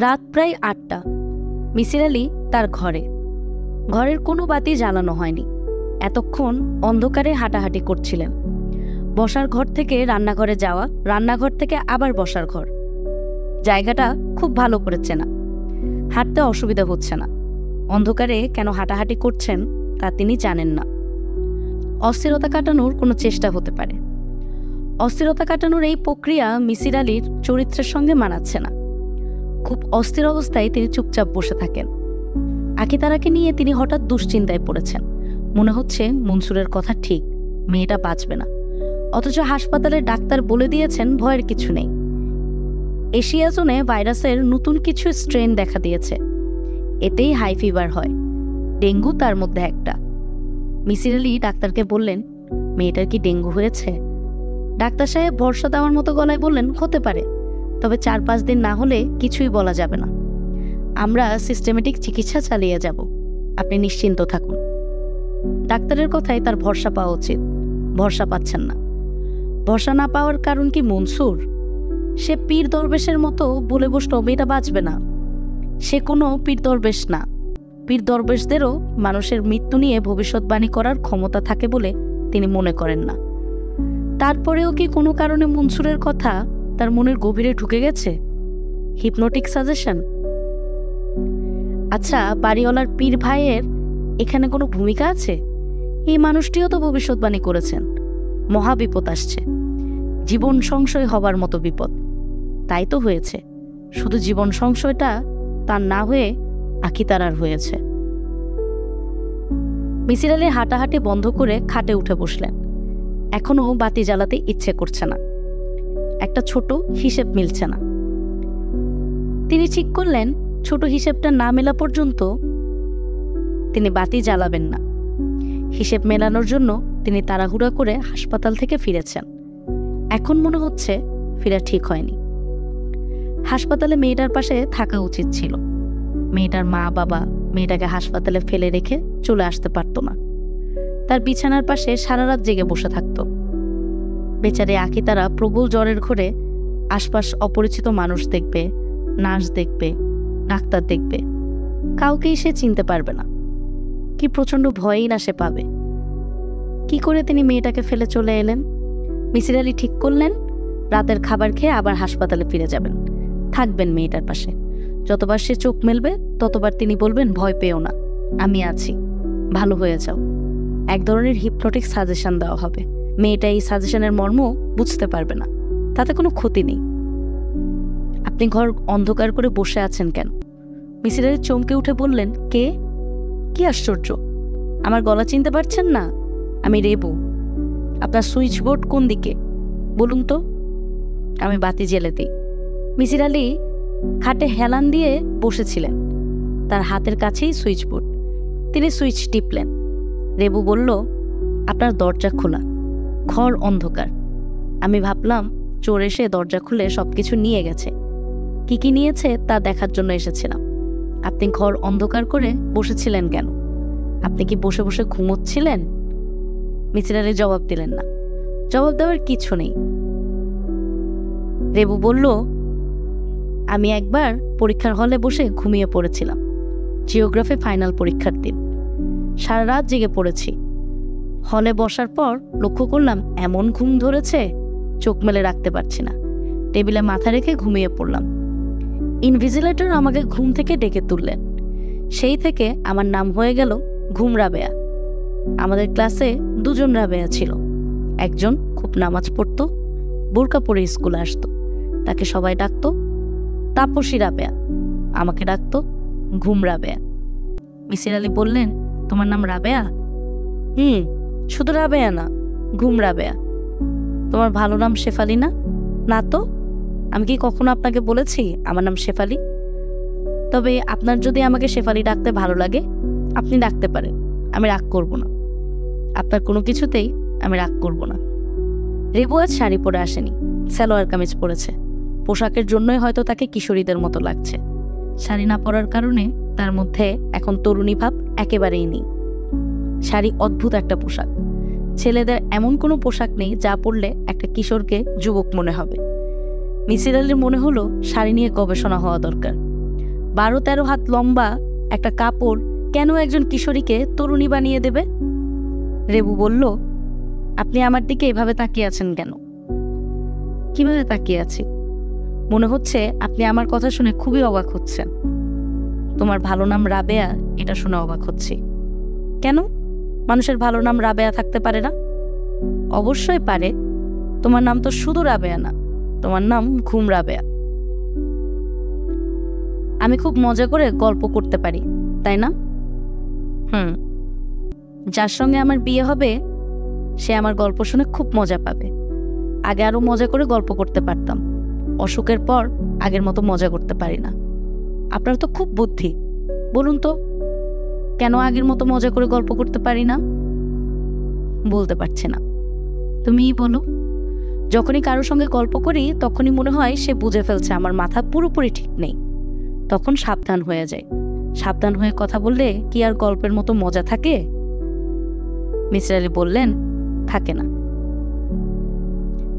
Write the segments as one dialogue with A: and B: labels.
A: রাত প্রায় ৮টা। মিসির আলি তার ঘরের কোনো বাতি জ্বালানো হয়নি। এতক্ষণ অন্ধকারে হাঁটাহাঁটি করছিলেন। বসার ঘর থেকে রান্নাঘরে যাওয়া, রান্নাঘর থেকে আবার বসার ঘর। জায়গাটা খুব ভালো করে চেনা। হাঁটতে অসুবিধা হচ্ছে না। অন্ধকারে কেন হাঁটাহাঁটি করছেন তা তিনি জানেন না। অস্থিরতা কাটানোর কোনো চেষ্টা হতে পারে। অস্থিরতা কাটানোর এই প্রক্রিয়া মিসির আলির চরিত্রের সঙ্গে মানাচ্ছে না। খুব অস্থির অবস্থায় তিনি চুপচাপ বসে থাকেন। আকিতারাকে নিয়ে তিনি হঠাৎ দুশ্চিন্তায় পড়েছেন। মনে হচ্ছে মনসুরের কথা ঠিক, মেয়েটা বাঁচবে না। অথচ হাসপাতালের ডাক্তার বলে দিয়েছেন ভয়ের কিছু নেই। এশিয়া জোনে ভাইরাসের নতুন কিছু স্ট্রেন দেখা দিয়েছে। এতেই হাই ফিভার হয়, ডেঙ্গু তার মধ্যে একটা। মিসির আলি ডাক্তারকে বললেন, মেয়েটার কি ডেঙ্গু হয়েছে? ডাক্তার সাহেব ভরসা দেওয়ার মতো গলায় বললেন, হতে পারে, তবে ৪-৫ দিন না হলে কিছুই বলা যাবে না। আমরা সিস্টেমেটিক চিকিৎসা চালিয়ে যাব, আপনি নিশ্চিন্ত থাকুন। ডাক্তারের কথায় তার ভরসা পাওয়া উচিত। ভরসা পাচ্ছেন না। ভরসা না পাওয়ার কারণ কি মনসুর? সে পীর দরবেশের মতো বলে বসল মেয়েটা বাঁচবে না। সে কোনো পীর দরবেশ না। পীর দরবেশদেরও মানুষের মৃত্যু নিয়ে ভবিষ্যৎবাণী করার ক্ষমতা থাকে বলে তিনি মনে করেন না। তারপরেও কি কোনো কারণে মনসুরের কথা তার মনের গভীরে ঢুকে গেছে? Hypnotic suggestion? আচ্ছা, বাড়িওয়ালার পীর ভাইয়ের এখানে কোনো ভূমিকা আছে? এই মানুষটিও তো ভবিষ্যৎবাণী করেছেন, মহাবিপদ আসছে, জীবন সংশয় হবার মতো বিপদ। তাই তো হয়েছে। শুধু জীবন সংশয়টা তার না হয়ে আকিতারার হয়েছে। মিসির আলি হাঁটাহাঁটি বন্ধ করে খাটে উঠে বসলেন। এখনো বাতি জ্বালাতে ইচ্ছে করছে না। একটা ছোট হিসেব মিলছে না। তিনি ঠিক করলেন ছোট হিসেবটা না মেলা পর্যন্ত তিনি বাতি জ্বালাবেন না। হিসেব মেলানোর জন্য তিনি তাড়াহুড়া করে হাসপাতাল থেকে ফিরেছেন। এখন মনে হচ্ছে ফিরা ঠিক হয়নি। হাসপাতালে মেয়েটার পাশে থাকা উচিত ছিল। মেয়েটার মা বাবা মেয়েটাকে হাসপাতালে ফেলে রেখে চলে আসতে পারত না। তার বিছানার পাশে সারা রাত জেগে বসে থাকত। বেচারে আকিতারা প্রবল জ্বরের ঘরে আশপাশ অপরিচিত মানুষ দেখবে, নার্স দেখবে, ডাক্তার দেখবে, কাউকেই সে চিনতে পারবে না। কি প্রচণ্ড ভয়ই না সে পাবে। কি করে তিনি মেয়েটাকে ফেলে চলে এলেন? মিসির আলি ঠিক করলেন রাতের খাবার খেয়ে আবার হাসপাতালে ফিরে যাবেন, থাকবেন মেয়েটার পাশে। যতবার সে চোখ মেলবে ততবার তিনি বলবেন, ভয় পেও না, আমি আছি, ভালো হয়ে যাও। এক ধরনের হিপনোটিক সাজেশন দেওয়া হবে। মেয়েটা এই সাজেশনের মর্ম বুঝতে পারবে না, তাতে কোনো ক্ষতি নেই। আপনি ঘর অন্ধকার করে বসে আছেন কেন? মিসির আলি চমকে উঠে বললেন, কে? কি আশ্চর্য, আমার গলা চিনতে পারছেন না? আমি রেবু। আপনার সুইচ বোর্ড কোন দিকে বলুন তো, আমি বাতি জ্বেলে দিই। মিসির আলি খাটে হেলান দিয়ে বসেছিলেন। তার হাতের কাছেই সুইচ বোর্ড। তিনি সুইচ টিপলেন। রেবু বলল, আপনার দরজা খোলা, ঘর অন্ধকার। আমি ভাবলাম চোর এসে দরজা খুলে সবকিছু নিয়ে গেছে। কি কি নিয়েছে তা দেখার জন্য এসেছিলাম। আপনি ঘর অন্ধকার করে বসেছিলেন কেন? আপনি কি বসে বসে ঘুমোচ্ছিলেন? মিসির আলি জবাব দিলেন না। জবাব দেওয়ার কিছু নেই। রেবু বলল, আমি একবার পরীক্ষার হলে বসে ঘুমিয়ে পড়েছিলাম। জিওগ্রাফি ফাইনাল পরীক্ষার দিন। সারা রাত জেগে পড়েছি। হলে বসার পর লক্ষ্য করলাম এমন ঘুম ধরেছে, চোখ মেলে রাখতে পারছি না। টেবিলে মাথা রেখে ঘুমিয়ে পড়লাম। ইনভিজিলেটর আমাকে ঘুম থেকে ডেকে তুললেন। সেই থেকে আমার নাম হয়ে গেল ঘুম রাবেয়া। আমাদের ক্লাসে 2 জন রাবেয়া ছিল। একজন খুব নামাজ পড়তো, বোরকা পরে স্কুলে আসতো। তাকে সবাই ডাকতো তাপসী রাবেয়া। আমাকে ডাকতো ঘুম রাবেয়া। মিসির আলি বললেন, তোমার নাম রাবেয়া? শুধু রাবেয়া না, ঘুম রাবেয়া। তোমার ভালো নাম শেফালি না? না তো, আমি কি কখনো আপনাকে বলেছি আমার নাম শেফালি? তবে আপনার যদি আমাকে শেফালি ডাকতে ভালো লাগে আপনি ডাকতে পারেন, আমি রাগ করব না। আপনার কোনো কিছুতেই আমি রাগ করব না। রেবু আজ শাড়ি পরে আসেনি, সালোয়ার কামিজ পরেছে। পোশাকের জন্যই হয়তো তাকে কিশোরীদের মতো লাগছে। শাড়ি না পরার কারণে তার মধ্যে এখন তরুণী ভাব একেবারেই নেই। শাড়ি অদ্ভুত একটা পোশাক। ছেলেদের এমন কোনো পোশাক নেই যা পরলে একটা কিশোরকে যুবক মনে হবে। মিসির আলির মনে হলো শাড়ি নিয়ে গবেষণা হওয়া দরকার। 12-13 হাত লম্বা একটা কাপড় কেন একজন কিশোরীকে তরুণী বানিয়ে দেবে? রেবু বলল, আপনি আমার দিকে এভাবে তাকিয়ে আছেন কেন? কিভাবে তাকিয়ে আছি? মনে হচ্ছে আপনি আমার কথা শুনে খুবই অবাক হচ্ছেন। তোমার ভালো নাম রাবেয়া, এটা শুনে অবাক হচ্ছি। কেন? মানুষের ভালো নাম রাবেয়া থাকতে পারে না? অবশ্যই পারে। তোমার নাম তো শুধু রাবেয়া না, তোমার নাম ঘুম রাবেয়া। আমি খুব মজা করে গল্প করতে পারি, তাই না? যার সঙ্গে আমার বিয়ে হবে সে আমার গল্প শুনে খুব মজা পাবে। আগে আরো মজা করে গল্প করতে পারতাম, অসুখের পর আগের মতো মজা করতে পারি না। আপনার তো খুব বুদ্ধি, বলুন তো কেন আগের মতো মজা করে গল্প করতে পারি না? বলতে পারছি না, তুমিই বলো। যখনই কারোর সঙ্গে গল্প করি তখনই মনে হয় সে বুঝে ফেলছে আমার মাথা পুরোপুরি ঠিক নেই। তখন সাবধান হয়ে যায়। সাবধান হয়ে কথা বললে কি আর গল্পের মতো মজা থাকে? মিসির আলী বললেন, থাকে না।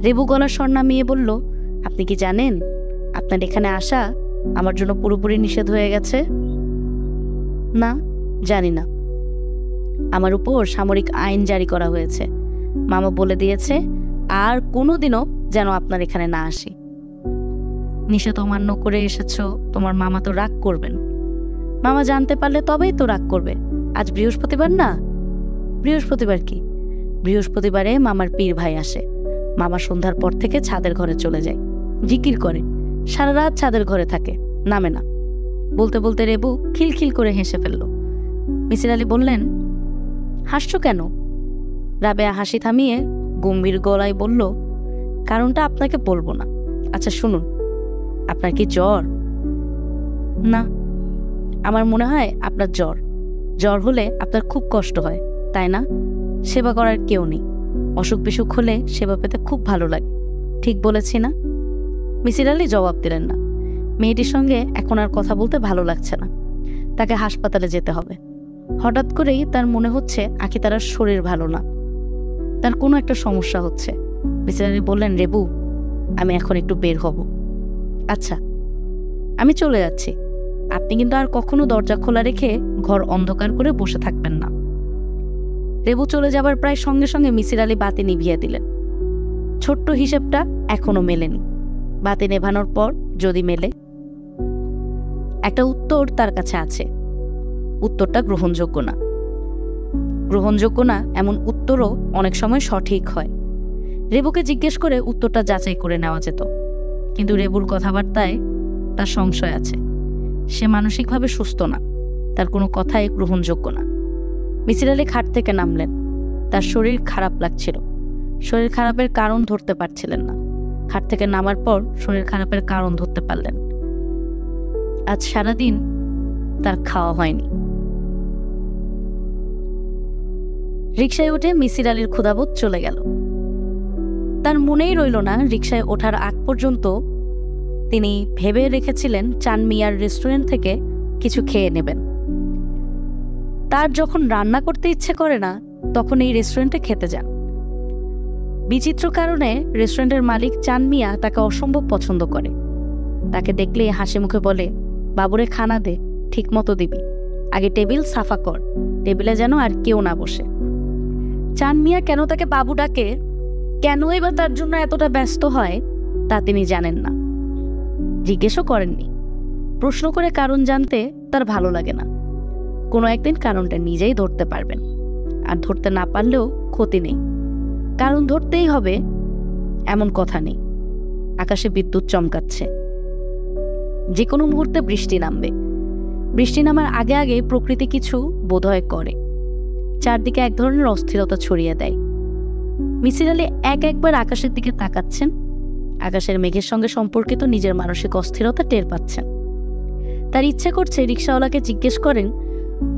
A: রেবু গলার স্বর নামিয়ে বলল, আপনি কি জানেন আপনার এখানে আসা আমার জন্য পুরোপুরি নিষেধ হয়ে গেছে? না, জানি না। আমার উপর সামরিক আইন জারি করা হয়েছে। মামা বলে দিয়েছে আর কোনোদিনও যেন আপনার এখানে না আসি। নিষেধ অমান্য করে এসেছো, তোমার মামা তো রাগ করবেন। মামা জানতে পারলে তবেই তো রাগ করবে। আজ বৃহস্পতিবার না? বৃহস্পতিবার কি? বৃহস্পতিবারে মামার পীর ভাই আসে। মামা সন্ধ্যার পর থেকে ছাদের ঘরে চলে যায়, জিকির করে, সারা রাত ছাদের ঘরে থাকে, নামে না। বলতে বলতে রেবু খিলখিল করে হেসে ফেলল। মিসির আলী বললেন, হাসছো কেন? রাবেয়া হাসি থামিয়ে গম্ভীর গলায় বলল, কারণটা আপনাকে বলবো না। আচ্ছা শুনুন, আপনার কি জ্বর? না। আমার মনে হয় আপনার জ্বর। জ্বর হলে আপনার খুব কষ্ট হয়, তাই না? সেবা করার কেউ নেই। অসুখ বিসুখ হলে সেবা পেতে খুব ভালো লাগে, ঠিক বলেছি না? মিসির আলী জবাব দিলেন না। মেয়েটির সঙ্গে এখন আর কথা বলতে ভালো লাগছে না। তাকে হাসপাতালে যেতে হবে। হঠাৎ করেই তার মনে হচ্ছে আখিতারার শরীর ভালো না, তার কোনো একটা সমস্যা হচ্ছে। মিসির আলী বললেন, রেবু, আমি এখন একটু বের হব। আচ্ছা, আমি চলে যাচ্ছি। আপনি কিন্তু আর কখনো দরজা খোলা রেখে ঘর অন্ধকার করে বসে থাকবেন না। রেবু চলে যাবার প্রায় সঙ্গে সঙ্গে মিসির আলী বাতি নিভিয়ে দিলেন। ছোট্ট হিসেবটা এখনো মেলেনি। বাতি নেভানোর পর যদি মেলে। একটা উত্তর তার কাছে আছে, উত্তরটা গ্রহণযোগ্য না। গ্রহণযোগ্য না এমন উত্তরও অনেক সময় সঠিক হয়। রেবুকে জিজ্ঞেস করে উত্তরটা যাচাই করে নেওয়া যেত, কিন্তু রেবুর কথাবার্তায় তার সংশয় আছে। সে মানসিকভাবে সুস্থ না, তার কোনো কথাই গ্রহণযোগ্য না। মিসির আলী খাট থেকে নামলেন। তার শরীর খারাপ লাগছিল। শরীর খারাপের কারণ ধরতে পারছিলেন না। খাট থেকে নামার পর শরীর খারাপের কারণ ধরতে পারলেন। আজ সারাদিন তার খাওয়া হয়নি। রিকশায় উঠে মিসির আলীর ক্ষুধাবোধ চলে গেল। তার মনেই রইল না রিকশায় ওঠার আগ পর্যন্ত তিনি ভেবে রেখেছিলেন চান মিয়ার রেস্টুরেন্ট থেকে কিছু খেয়ে নেবেন। তার যখন রান্না করতে ইচ্ছে করে না তখন এই রেস্টুরেন্টে খেতে যান। বিচিত্র কারণে রেস্টুরেন্টের মালিক চান মিয়া তাকে অসম্ভব পছন্দ করে। তাকে দেখলেই হাসি মুখে বলে, বাবুরে খানা দে, ঠিক মতো দিবি, আগে টেবিল সাফা কর, টেবিলে যেন আর কেউ না বসে। চান মিয়া কেন তাকে বাবু ডাকে, কেনই বা তার জন্য এতটা ব্যস্ত হয়, তা তিনি জানেন না, জিজ্ঞেসও করেননি। প্রশ্ন করে কারণ জানতে তার ভালো লাগে না। কোনো একদিন কারণটা নিজেই ধরতে পারবেন, আর ধরতে না পারলেও ক্ষতি নেই। কারণ ধরতেই হবে এমন কথা নেই। আকাশে বিদ্যুৎ চমকাচ্ছে, যে কোনো মুহূর্তে বৃষ্টি নামবে। বৃষ্টি নামার আগে আগে প্রকৃতি কিছু বোধহয় করে, চারদিকে এক ধরনের অস্থিরতা ছড়িয়ে দেয়। মিসির আলী একবার আকাশের দিকে তাকাচ্ছেন, আকাশের মেঘের সঙ্গে সম্পর্কিত নিজের মানসিক অস্থিরতা টের পাচ্ছেন। তার ইচ্ছে করছে রিকশাওয়ালাকে জিজ্ঞেস করেন,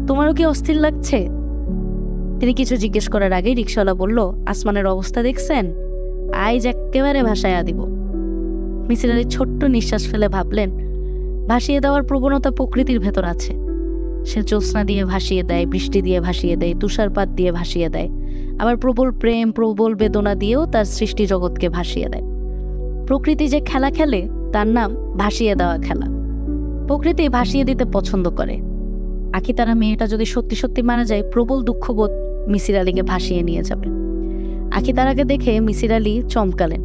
A: তোমারও কি অস্থির লাগছে? তিনি কিছু জিজ্ঞেস করার আগেই রিকশাওয়ালা বলল, আসমানের অবস্থা দেখছেন, আইজ একেবারে ভাসাইয়া দিব। মিসির আলী ছোট্ট নিঃশ্বাস ফেলে ভাবলেন, ভাসিয়ে দেওয়ার প্রবণতা প্রকৃতির ভেতর আছে। সে জ্যোৎস্না দিয়ে ভাসিয়ে দেয়, বৃষ্টি দিয়ে ভাসিয়ে দেয়, তুষারপাত দিয়ে ভাসিয়ে দেয়, আবার প্রবল প্রেম প্রবল বেদনা দিয়েও তার সৃষ্টি জগৎকে ভাসিয়ে দেয়। প্রকৃতি যে খেলা খেলে তার নাম ভাসিয়ে দেওয়া খেলা। প্রকৃতি ভাসিয়ে দিতে পছন্দ করে। আখিতারা মেয়েটা যদি সত্যি সত্যি মারা যায়, প্রবল দুঃখবোধ মিসির আলীকে ভাসিয়ে নিয়ে যাবে। আখিতারাকে দেখে মিসির আলী চমকালেন।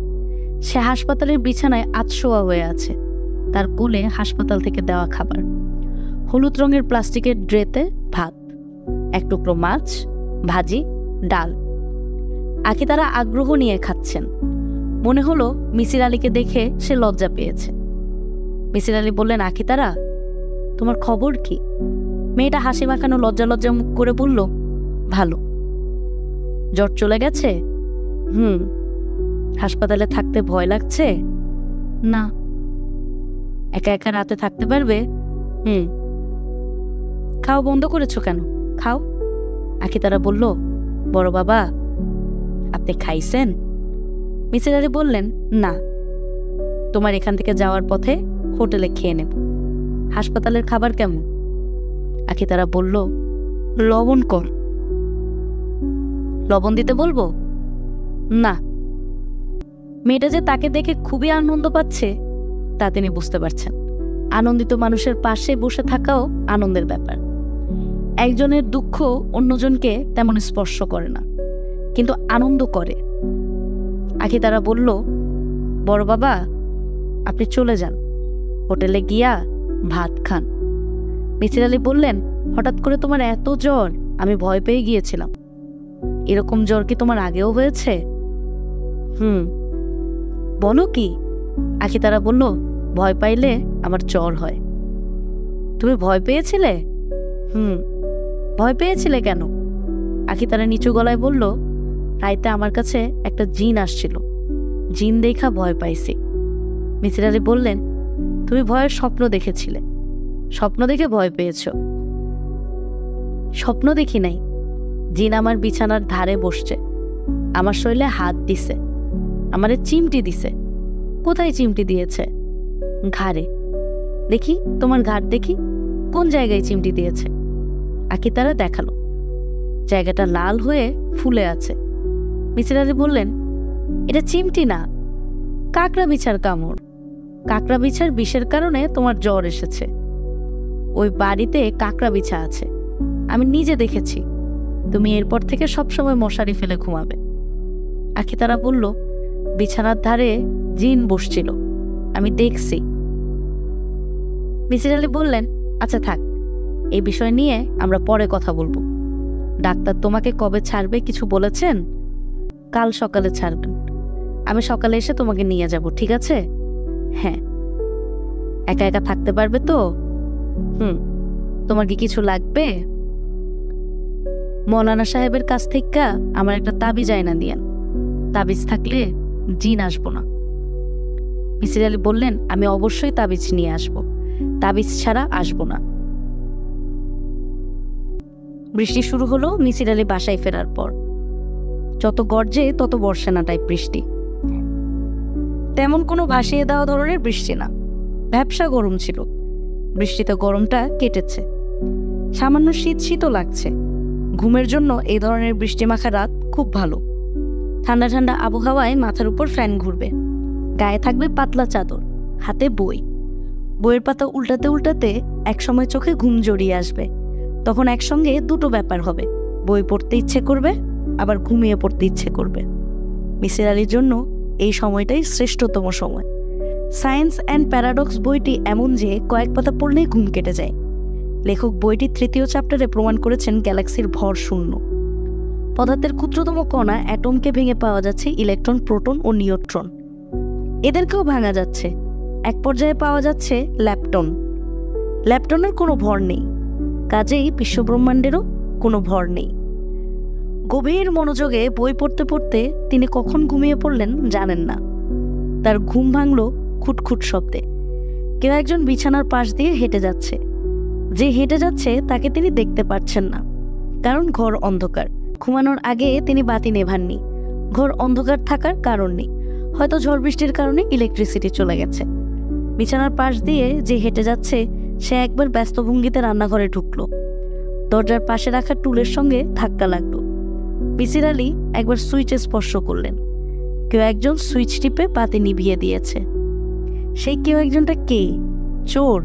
A: সে হাসপাতালের বিছানায় আতশোয়া হয়ে আছে, তার কোলে হাসপাতাল থেকে দেওয়া খাবার, হলুদ রঙের প্লাস্টিকের ট্রেতে ভাত, এক টুকরো মাছ, ভাজি, ডাল। আখিতারা আগ্রহ নিয়ে খাচ্ছেন। মনে হলো মিসির আলীকে দেখে সে লজ্জা পেয়েছে। মিসির আলী বললেন, আখিতারা, তোমার খবর কি? মেয়েটা হাসি মাখানো লজ্জা লজ্জা মুখ করে বলল, ভালো। জ্বর চলে গেছে? হাসপাতালে থাকতে ভয় লাগছে? না। একা একা রাতে থাকতে পারবে? খাওয়া বন্ধ করেছো কেন? খাও। আখিতারা বলল, বড় বাবা, আপনি খাইছেন? মিসির আলী বললেন, না, তোমার এখান থেকে যাওয়ার পথে হোটেলে খেয়ে নেব। হাসপাতালের খাবার কেমন? আখিতারা বলল, লবণ কম। লবণ দিতে বলবো? না। মেয়েটা যে তাকে দেখে খুবই আনন্দ পাচ্ছে তা তিনি বুঝতে পারছেন। আনন্দিত মানুষের পাশে বসে থাকাও আনন্দের ব্যাপার। একজনের দুঃখ অন্যজনকে তেমন স্পর্শ করে না, কিন্তু আনন্দ করে। আখিতারা বলল, বড় বাবা, আপনি চলে যান, হোটেলে গিয়া ভাত খান। মিসির আলী বললেন, হঠাৎ করে তোমার এত জ্বর, আমি ভয় পেয়ে গিয়েছিলাম। এরকম জ্বর কি তোমার আগেও হয়েছে? বলো কি? আখিতারা বলল, ভয় পাইলে আমার জ্বর হয়। তুমি ভয় পেয়েছিলে? ভয় পেয়েছিলে কেন? আখিতারা নিচু গলায় বলল, রাইতে আমার কাছে একটা জিন আসছিল, জিন দেখা ভয় পাইছি। মিসির আলী বললেন, তুমি ভয়ের স্বপ্ন দেখেছিলে, স্বপ্ন দেখে ভয় পেয়েছ? স্বপ্ন দেখি নাই, জিন আমার বিছানার ধারে বসছে, আমার শরীরে হাত দিছে, আমারে চিমটি দিছে। কোথায় চিমটি দিয়েছে? ঘাড়ে। দেখি তোমার ঘাড় দেখি, কোন জায়গায় চিমটি দিয়েছে? আখিতারা দেখালো, জায়গাটা লাল হয়ে ফুলে আছে। মিসির আলী বললেন, এটা চিমটি না, কাকড়া বিছার কামড়। কাকড়া বিছার বিষের কারণে তোমার জ্বর এসেছে। ওই বাড়িতে কাকড়া বিছা আছে, আমি নিজে দেখেছি। তুমি এরপর থেকে সবসময় মশারি ফেলে ঘুমাবে। আখিতারা বলল, বিছানার ধারে জিন বসছিল, আমি দেখছি। মিসির আলী বললেন, আচ্ছা থাক, এই বিষয় নিয়ে আমরা পরে কথা বলবো। ডাক্তার তোমাকে কবে ছাড়বে কিছু বলেছেন? কাল সকালে ছাড়বেন, আমি সকালে এসে তোমাকে নিয়ে যাব, ঠিক আছে? হ্যাঁ। একা একা থাকতে পারবে তো? তোমার কি কিছু লাগবে? মৌলানা সাহেবের কাছ থেকে আমার একটা তাবিজ আয়না দিয়েন, তাবিজ থাকলে জিন আসবো না। মিসির আলী বললেন, আমি অবশ্যই তাবিজ নিয়ে আসব, তাবিজ ছাড়া আসবো না। বৃষ্টি শুরু হলো মিসির আলী বাসায় ফেরার পর। যত গর্জে তত বর্ষে না টাইপ বৃষ্টি। তেমন কোনো ভাসিয়ে দেওয়া ধরনের বৃষ্টি না, ভ্যাপসা গরম ছিল। বৃষ্টিতে গরমটা কেটেছে, সামান্য শীত শীতও লাগছে। ঘুমের জন্য এই ধরনের বৃষ্টি মাখা রাত খুব ভালো। ঠান্ডা ঠান্ডা আবহাওয়ায় মাথার উপর ফ্যান ঘুরবে, গায়ে থাকবে পাতলা চাদর, হাতে বই। বইয়ের পাতা উল্টাতে উল্টাতে একসময় চোখে ঘুম জড়িয়ে আসবে। তখন একসঙ্গে দুটো ব্যাপার হবে, বই পড়তে ইচ্ছে করবে, আবার ঘুমিয়ে পড়তে ইচ্ছে করবে। মিসির আলীর জন্য এই সময়টাই শ্রেষ্ঠতম সময়। সায়েন্স অ্যান্ড প্যারাডক্স বইটি এমন যে কয়েক পাতা পড়লেই ঘুম কেটে যায়। লেখক বইটির 3য় চ্যাপ্টারে প্রমাণ করেছেন গ্যালাক্সির ভর শূন্য। পদার্থের ক্ষুদ্রতম কণা অ্যাটমকে ভেঙে পাওয়া যাচ্ছে ইলেকট্রন, প্রোটন ও নিউট্রন। এদেরকেও ভাঙা যাচ্ছে। এক পর্যায়ে পাওয়া যাচ্ছে ল্যাপটন। ল্যাপটনের কোনো ভর নেই, কাজেই বিশ্বব্রহ্মাণ্ডেরও কোনো ভর নেই। গভীর মনোযোগে বই পড়তে পড়তে তিনি কখন ঘুমিয়ে পড়লেন জানেন না। তার ঘুম ভাঙল খুটখুট শব্দে। কেউ একজন বিছানার পাশ দিয়ে হেঁটে যাচ্ছে। যে হেঁটে যাচ্ছে তাকে তিনি দেখতে পাচ্ছেন না, কারণ ঘর অন্ধকার। ঘুমানোর আগে তিনি বাতি নেভাননি। ঘর অন্ধকার থাকার কারণ নেই, হয়তো ঝড় বৃষ্টির কারণে ইলেকট্রিসিটি চলে গেছে। বিছানার পাশ দিয়ে যে হেঁটে যাচ্ছে সে একবার ব্যস্ত ভঙ্গিতে রান্নাঘরে ঢুকলো। দরজার পাশে রাখা টুলের সঙ্গে ধাক্কা লাগলো। মিসির আলী একবার সুইচে স্পর্শ করলেন। কেউ একজন সুইচ টিপে বাতি নিভিয়ে দিয়েছে। সেই কেউ একজনটা কে? চোর?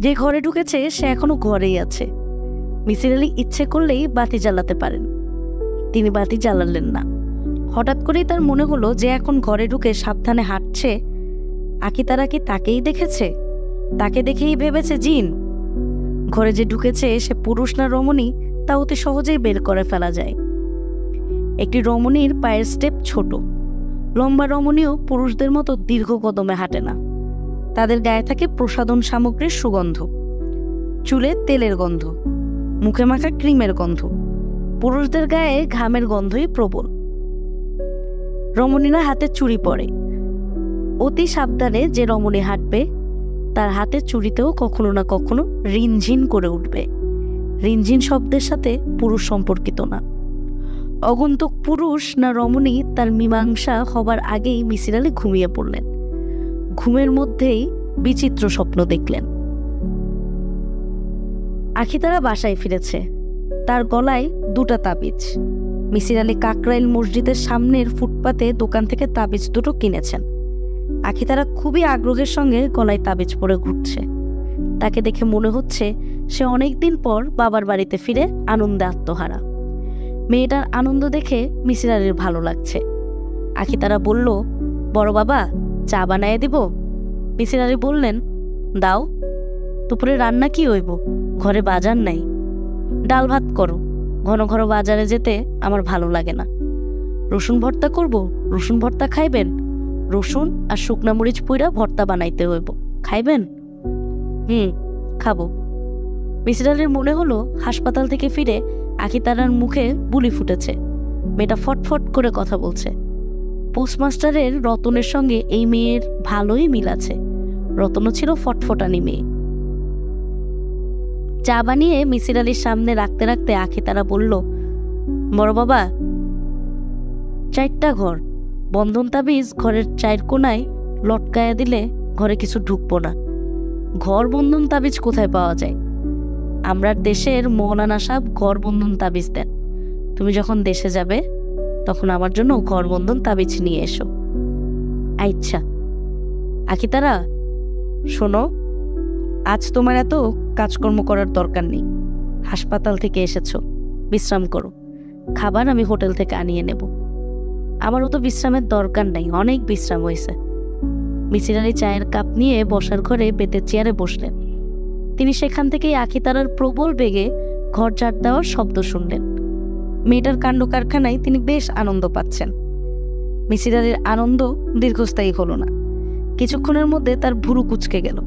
A: যে ঘরে ঢুকেছে সে এখনো ঘরেই আছে। মিসির আলি ইচ্ছে করলেই বাতি জ্বালাতে পারেন, তিনি বাতি জ্বালালেন না। হঠাৎ করেই তার মনে হলো যে এখন ঘরে ঢুকে সাবধানে হাঁটছে, আকিতারা কি তাকেই দেখেছে? তাকে দেখেই ভেবেছে জিন? ঘরে যে ঢুকেছে সে পুরুষ না রমণী তা অতি সহজেই বের করে ফেলা যায়। একটি রমণীর পায়ের স্টেপ ছোট, লম্বা রমণীও পুরুষদের মতো দীর্ঘ কদমে হাঁটে না। তাদের গায়ে থাকে প্রসাধন সামগ্রীর সুগন্ধ, চুলে তেলের গন্ধ, মুখে মাখা ক্রিমের গন্ধ। পুরুষদের গায়ে ঘামের গন্ধই প্রবল। রমণীরা হাতে চুড়ি পরে। অতি সাবধানে যে রমণী হাঁটবে তার হাতে চুড়িতেও কখনো না কখনো রিনঝিন করে উঠবে। রিনঝিন শব্দের সাথে পুরুষ সম্পর্কিত না। অগন্তুক পুরুষ না রমণী তার মীমাংসা হবার আগেই মিসির আলি ঘুমিয়ে পড়লেন। ঘুমের মধ্যেই বিচিত্র স্বপ্ন দেখলেন। আখিতারা বাসায় ফিরেছে, তার গলায় দুটা তাবিজ। মিসির আলি কাকরাইল মসজিদের সামনের ফুটপাতে দোকান থেকে তাবিজ দুটো কিনেছেন। আখিতারা খুবই আগ্রহের সঙ্গে গলায় তাবিজ পরে ঘুরছে। তাকে দেখে মনে হচ্ছে সে অনেকদিন পর বাবার বাড়িতে ফিরে আনন্দে আত্মহারা। মেয়েটার আনন্দ দেখে মিসির আলির ভালো লাগছে। আখিতারা বলল, বড় বাবা চা বানায় দিব? মিসির আলি বললেন, দাও। দুপুরে রান্না কি হইব? ঘরে বাজার নাই, ডাল ভাত করো। ঘন ঘন বাজারে যেতে আমার ভালো লাগে না। রসুন ভর্তা করব, রসুন ভর্তা খাইবেন? রসুন আর শুকনা মরিচ পুইরা ভর্তা বানাইতে হইব, খাইবেন? খাবো। মিসির আলির মনে হলো হাসপাতাল থেকে ফিরে আখিতারার মুখে বুলি ফুটেছে। মেয়েটা ফটফট করে কথা বলছে। পোস্টমাস্টারের রতনের সঙ্গে এই মেয়ের ভালোই মিল আছে। রতনও ছিল ফটফটানি মেয়ে। চা বানিয়ে মিসির আলির সামনে রাখতে রাখতে আখিতারা বলল, বড় বাবা 4টা ঘর, বন্ধন তাবিজ ঘরের 4 কোনায় লটকায়া দিলে ঘরে কিছু ঢুকবো না। ঘর বন্ধন তাবিজ কোথায় পাওয়া যায়? আমরা দেশের মৌলানা সাহেব ঘর বন্ধন তাবিজ দেন। তুমি যখন দেশে যাবে তখন আমার জন্য ঘর বন্ধন তাবিজ নিয়ে এসো। আচ্ছা। আখিতারা শোনো, আজ তোমার এত কাজকর্ম করার দরকার নেই। হাসপাতাল থেকে এসেছো, বিশ্রাম করো। খাবার আমি হোটেল থেকে আনিয়ে নেব। আমারও তো বিশ্রামের দরকার নাই, অনেক বিশ্রাম হয়েছে। মিসির আলি চায়ের কাপ নিয়ে বসার ঘরে বেতের চেয়ারে বসলেন। তিনি সেখান থেকেই আখিতারার প্রবল বেগে ঘর ঝাড় দেওয়ার শব্দ শুনলেন। মেয়েটার কাণ্ড কারখানায় তিনি বেশ আনন্দ পাচ্ছেন। মিসির আলির আনন্দ দীর্ঘস্থায়ী হলো না। কিছুক্ষণের মধ্যে তার ভুরু কুঁচকে গেল।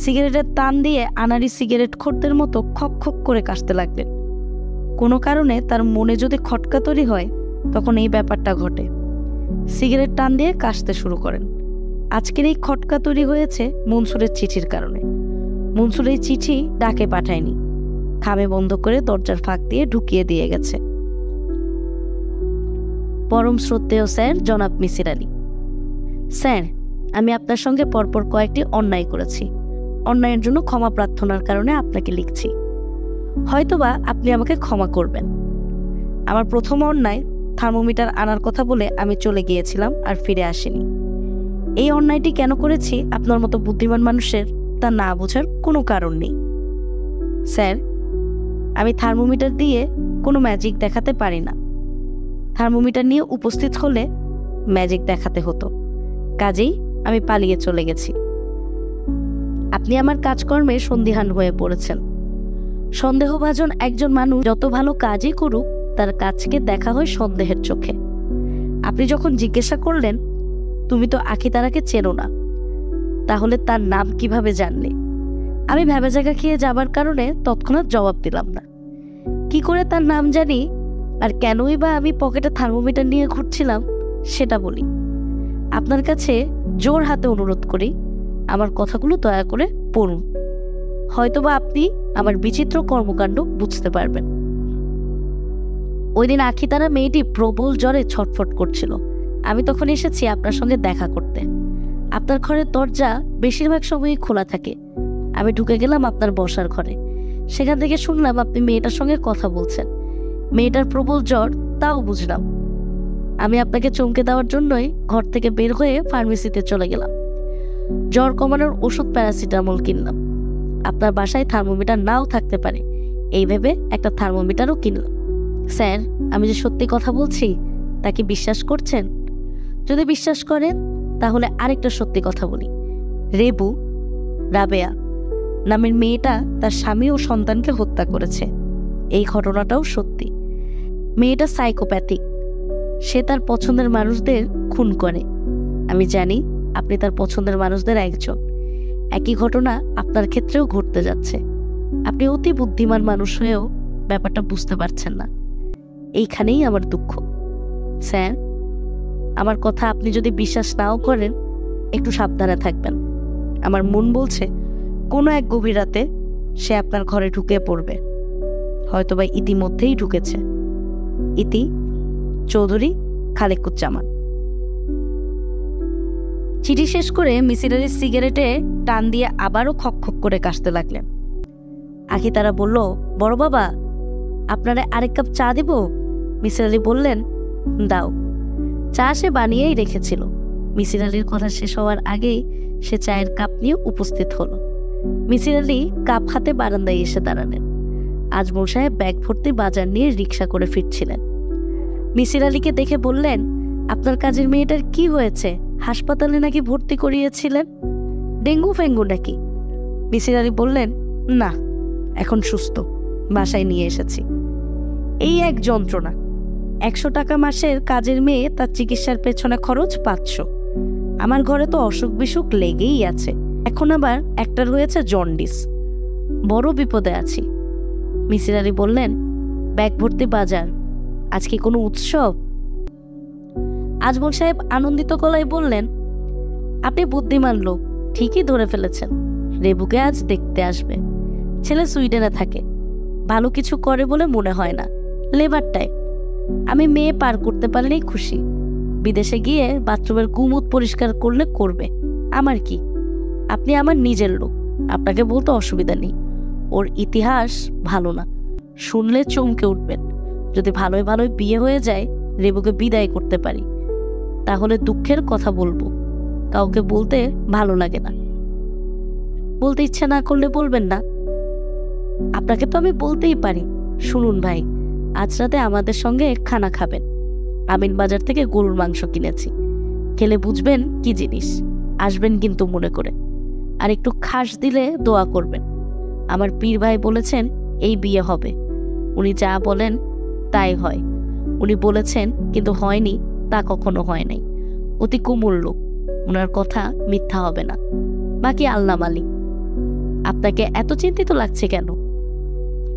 A: সিগারেটের টান দিয়ে আনাড়ি সিগারেট খোরদের মতো খক খক করে কাশতে লাগলেন। কোনো কারণে তার মনে যদি খটকা তৈরি হয় তখন এই ব্যাপারটা ঘটে। সিগারেট টান দিয়ে কাশতে শুরু করেন। আজকের এই খটকা তৈরি হয়েছে মনসুরের চিঠির কারণে। মনসুর এই চিঠি ডাকে পাঠায়নি, খামে বন্ধ করে দরজার ফাঁক দিয়ে ঢুকিয়ে দিয়ে গেছে। পরম শ্রদ্ধেয় স্যার জনাব মিসির আলি, স্যার আমি আপনার সঙ্গে পরপর কয়েকটি অন্যায় করেছি। অন্যায়ের জন্য ক্ষমা প্রার্থনার কারণে আপনাকে লিখছি। হয়তোবা আপনি আমাকে ক্ষমা করবেন। আমার প্রথম অন্যায়, থার্মোমিটার আনার কথা বলে আমি চলে গিয়েছিলাম আর ফিরে আসিনি। এই অন্যায়টি কেন করেছি আপনার মতো বুদ্ধিমান মানুষের তা না বোঝার কোনো কারণ নেই। স্যার আমি থার্মোমিটার দিয়ে কোনো ম্যাজিক দেখাতে পারি না। থার্মোমিটার নিয়ে উপস্থিত হলে ম্যাজিক দেখাতে হতো, কাজেই আমি পালিয়ে চলে গেছি। আপনি আমার কাজকর্মে সন্দিহান হয়ে পড়েছেন। সন্দেহভাজন একজন মানুষ যত ভালো কাজই করুক তার কাজকে দেখা হয় সন্দেহের চোখে। আপনি যখন জিজ্ঞাসা করলেন তুমি তো আখিতারাকে চেনো না, তাহলে তার নাম কিভাবে জানলে? আমি ভেবে জায়গা খেয়ে যাবার কারণে তৎক্ষণাৎ জবাব দিলাম না। কি করে তার নাম জানি আর কেনই বা আমি পকেটে থার্মোমিটার নিয়ে ঘুরছিলাম সেটা বলি। আপনার কাছে জোর হাতে অনুরোধ করি আমার কথাগুলো দয়া করে পড়ুন, হয়তোবা আপনি আমার বিচিত্র কর্মকাণ্ড বুঝতে পারবেন। ওই দিন আখিতারা মেয়েটি প্রবল জ্বরে ছটফট করছিল। আমি তখন এসেছি আপনার সঙ্গে দেখা করতে। আপনার ঘরের দরজা বেশিরভাগ সময়ই খোলা থাকে। আমি ঢুকে গেলাম আপনার বসার ঘরে। সেখান থেকে শুনলাম আপনি মেয়েটার সঙ্গে কথা বলছেন। মেয়েটার প্রবল জ্বর তাও বুঝলাম। আমি আপনাকে চমকে দেওয়ার জন্যই ঘর থেকে বের হয়ে ফার্মেসিতে চলে গেলাম। জ্বর কমানোর ওষুধ প্যারাসিটামল কিনলাম। আপনার বাসায় থার্মোমিটার নাও থাকতে পারে, এই ভেবে একটা থার্মোমিটারও কিনলাম। স্যার, আমি যে সত্যি কথা বলছি তা কি বিশ্বাস করছেন? যদি বিশ্বাস করেন তাহলে আরেকটা সত্যি কথা বলি। রেবু, রাবেয়া নামের মেয়েটা তার স্বামী ও সন্তানকে হত্যা করেছে। এই ঘটনাটাও সত্যি। মেয়েটা সাইকোপ্যাথিক, সে তার পছন্দের মানুষদের খুন করে। আমি জানি আপনি তার পছন্দের মানুষদের একজন। একই ঘটনা আপনার ক্ষেত্রেও ঘটতে যাচ্ছে। আপনি অতি বুদ্ধিমান মানুষ হয়েও ব্যাপারটা বুঝতে পারছেন না। এইখানেই আমার দুঃখ। স্যার, আমার কথা আপনি যদি বিশ্বাস নাও করেন, একটু সাবধানে থাকবেন। আমার মন বলছে কোনো এক গভীর রাতে সে আপনার ঘরে ঢুকে পড়বে, হয়তোবা ইতিমধ্যেই ঢুকেছে। ইতি, চৌধুরী খালেকুজ্জামান। চিঠি শেষ করে মিসির আলী সিগারেটে টান দিয়ে আবারও খক খক করে কাশতে লাগলেন। আখি তারা বলল, বড় বাবা, আপনারা আরেক কাপ চা দিব? মিসির আলী বললেন, দাও। চা সে বানিয়েই রেখেছিল। মিসির আলীর কথা শেষ হওয়ার আগেই সে চায়ের কাপ নিয়ে উপস্থিত হলো। মিসির আলী কাপ হাতে বারান্দায় এসে দাঁড়ালেন। আজমল সাহেব ব্যাগ ভর্তি বাজার নিয়ে রিক্সা করে ফিরছিলেন। মিসির আলীকে দেখে বললেন, আপনার কাজের মেয়েটার কি হয়েছে? হাসপাতালে নাকি ভর্তি করিয়েছিলেন? ডেঙ্গু ফেঙ্গু নাকি? মিসির আলী বললেন, না, এখন সুস্থ, বাসায় নিয়ে এসেছি। এই এক যন্ত্রণা। 100 টাকা মাসের কাজের মেয়ে, তার চিকিৎসার পেছনে খরচ 500। আমার ঘরে তো অসুখ বিসুখ লেগেই আছে। এখন আবার একটার হয়েছে জন্ডিস। বড় বিপদে আছি। মিসির আলী বললেন, ব্যাগ ভর্তি বাজার, আজকে কোনো উৎসব? আজমল সাহেব আনন্দিত গলায় বললেন, আপনি বুদ্ধিমান লোক, ঠিকই ধরে ফেলেছেন। রেবুকে আজ দেখতে আসবে। ছেলে সুইডেনে থাকে, ভালো কিছু করে বলে মনে হয় না, লেবার টাইপ। আমি মেয়ে পার করতে পারলেই খুশি। বিদেশে গিয়ে বাথরুমের গুমুট পরিষ্কার করলে করবে, আমার কি? আপনি আমার নিজের লোক, আপনাকে বলতে অসুবিধা নেই। ওর ইতিহাস ভালো না, শুনলে চমকে উঠবেন। যদি ভালোই ভালোই বিয়ে হয়ে যায়, রেবুকে বিদায় করতে পারি, তাহলে দুঃখের কথা বলবো। কাউকে বলতে ভালো লাগে না। বলতে ইচ্ছা না করলে বলবেন না। আপনাকে তো আমি বলতেই পারি। শুনুন ভাই, আজ রাতে আমাদের সঙ্গে খানা খাবেন। আমিন বাজার থেকে গরুর মাংস কিনেছি, খেলে বুঝবেন কি জিনিস। আসবেন কিন্তু মনে করে, আর একটু খাস দিলে দোয়া করবেন। আমার পীর ভাই বলেছেন এই বিয়ে হবে। উনি যা বলেন তাই হয়। উনি বলেছেন কিন্তু হয়নি তা কখনো হয় নাই। অতি কোমল লোক, ওনার কথা মিথ্যা হবে না। বাকি আল্লাহ মালিক। আপনাকে এত চিন্তিত লাগছে কেন?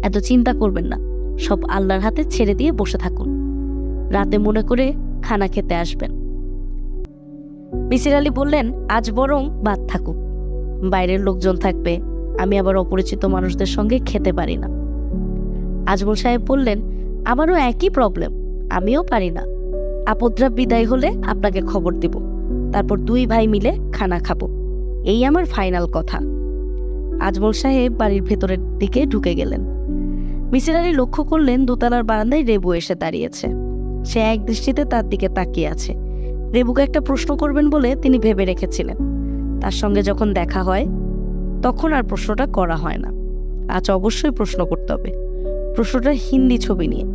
A: এত চিন্তা করবেন না, সব আল্লাহর হাতে ছেড়ে দিয়ে বসে থাকুন। রাতে মনে করে খানা খেতে আসবেন। মিসির আলী বললেন, আজ বরং বাদ থাকুক, বাইরের লোকজন থাকবে, আমি আবার অপরিচিত মানুষদের সঙ্গে খেতে পারি না। আজমল সাহেব বললেন, আমারও একই প্রবলেম, আমিও পারি না। আপদরা বিদায় হলে আপনাকে খবর দিব, তারপর 2 ভাই মিলে খানা খাবো। এই আমার ফাইনাল কথা। আজমল সাহেব বাড়ির ভেতরের দিকে ঢুকে গেলেন। মিসির আলী লক্ষ্য করলেন দোতলার বারান্দায় রেবু এসে দাঁড়িয়েছে। সে এক দৃষ্টিতে তার দিকে তাকিয়ে আছে। রেবুকে একটা প্রশ্ন করবেন বলে তিনি ভেবে রেখেছিলেন। তার সঙ্গে যখন দেখা হয় তখন আর প্রশ্নটা করা হয় না। আজ অবশ্যই প্রশ্ন করতে হবে। প্রশ্নটা হিন্দি ছবি নিয়ে।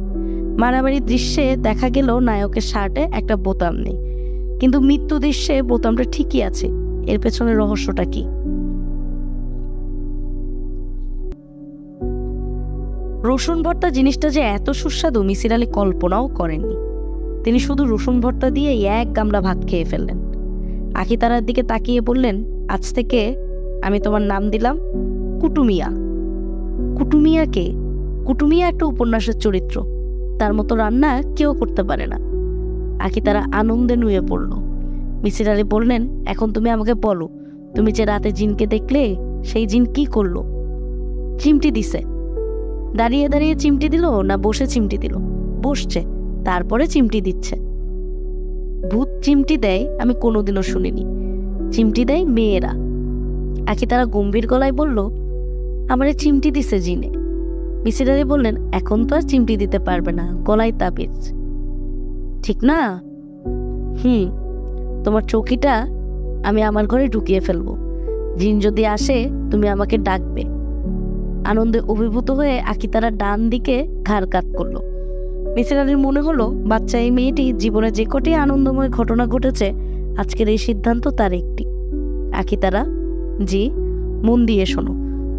A: মারামারি দৃশ্যে দেখা গেল নায়কের শার্টে একটা বোতাম নেই, কিন্তু মৃত্যু দৃশ্যে বোতামটা ঠিকই আছে। এর পেছনে রহস্যটা কি? রসুন ভর্তা জিনিসটা যে এত সুস্বাদু মিসির আলী কল্পনাও করেননি। তিনি শুধু রসুন ভর্তা দিয়ে 1 গামলা ভাত খেয়ে ফেললেন। আখি তারার দিকে তাকিয়ে বললেন, আজ থেকে আমি তোমার নাম দিলাম কুটুমিয়া। কুটুমিয়া কে? কুটুমিয়া একটা উপন্যাসের চরিত্র, তার মতো রান্না কেউ করতে পারে না। আখি তারা আনন্দে নুয়ে পড়ল। মিসির আলী বললেন, এখন তুমি আমাকে বলো, তুমি যে রাতে জিনকে দেখলে সেই জিন কি করলো? চিমটি দিছে। দাঁড়িয়ে দাঁড়িয়ে চিমটি দিল না বসে চিমটি দিল? বসছে, তারপরে চিমটি দিচ্ছে। ভূত চিমটি দেয় আমি কোনোদিনও শুনিনি, চিমটি দেয় মেয়েরা। আখি তারা গম্ভীর গলায় বলল, আমারে চিমটি দিছে জিনে। মিসির আলী বললেন, এখন তো আর চিমটি দিতে পারবে না, গলায় তাবিজ। ঠিক না? তোমার চৌকিটা আমি আমার ঘরে ঢুকিয়ে ফেলবো। জিন যদি আসে তুমি আমাকে ডাকবে, আনন্দে অভিভূত হয়ে আকিতারা ডান দিকে ঘাড় কাত করলো। মিসির আলীর মনে হলো বাচ্চা এই মেয়েটি জীবনে যে কটি আনন্দময় ঘটনা ঘটেছে, আজকের এই সিদ্ধান্ত তার একটি। আকিতারা, জি, মন দিয়ে শোনো,